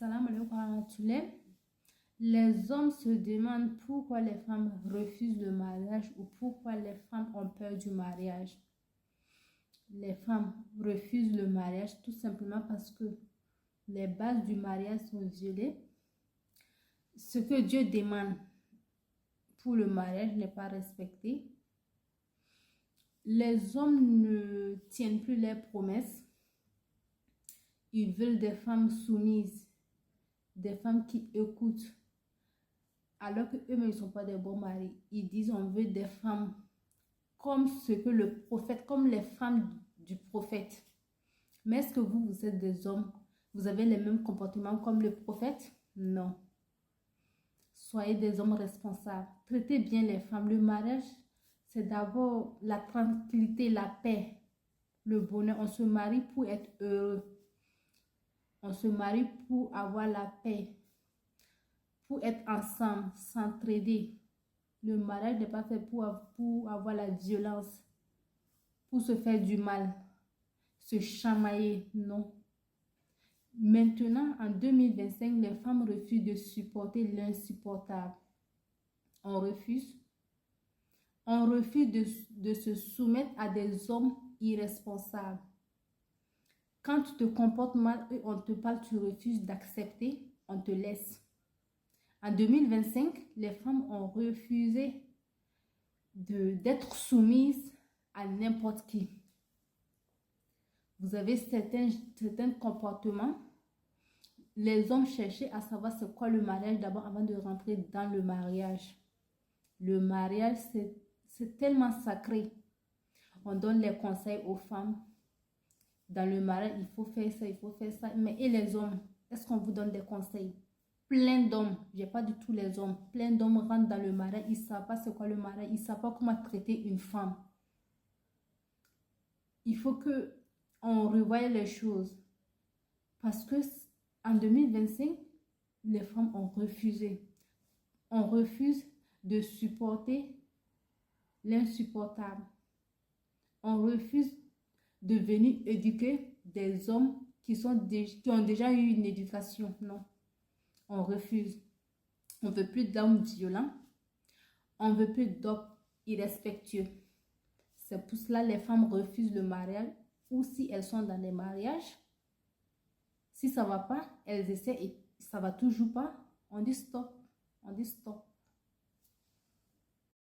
Salam alaikum wa rahmatullah. Les hommes se demandent pourquoi les femmes refusent le mariage ou pourquoi les femmes ont peur du mariage. Les femmes refusent le mariage tout simplement parce que les bases du mariage sont violées. Ce que Dieu demande pour le mariage n'est pas respecté. Les hommes ne tiennent plus leurs promesses. Ils veulent des femmes soumises, des femmes qui écoutent, alors qu'eux-mêmes ne sont pas des bons maris. Ils disent on veut des femmes comme ce que le prophète, comme les femmes du prophète. Mais est-ce que vous êtes des hommes? Vous avez les mêmes comportements comme le prophète? Non. Soyez des hommes responsables. Traitez bien les femmes. Le mariage, c'est d'abord la tranquillité, la paix, le bonheur. On se marie pour être heureux. On se marie pour avoir la paix, pour être ensemble, s'entraider. Le mariage n'est pas fait pour avoir la violence, pour se faire du mal, se chamailler, non. Maintenant, en 2025, les femmes refusent de supporter l'insupportable. On refuse. On refuse de se soumettre à des hommes irresponsables. Quand tu te comportes mal et on te parle, tu refuses d'accepter, on te laisse. En 2025, les femmes ont refusé d'être soumises à n'importe qui. Vous avez certains comportements. Les hommes cherchaient à savoir c'est quoi le mariage d'abord avant de rentrer dans le mariage. Le mariage, c'est tellement sacré. On donne les conseils aux femmes. Dans le mariage, il faut faire ça, il faut faire ça. Mais et les hommes, est-ce qu'on vous donne des conseils? Plein d'hommes, je n'ai pas du tout les hommes, plein d'hommes rentrent dans le mariage, ils ne savent pas c'est quoi le mariage, ils ne savent pas comment traiter une femme. Il faut qu'on revoie les choses. Parce que en 2025, les femmes ont refusé. On refuse de supporter l'insupportable. On refuse de venir éduquer des hommes qui ont déjà eu une éducation. Non, on refuse. On ne veut plus d'hommes violents. On ne veut plus d'hommes irrespectueux. C'est pour cela que les femmes refusent le mariage ou si elles sont dans les mariages. Si ça ne va pas, elles essaient et ça ne va toujours pas. On dit stop. On dit stop.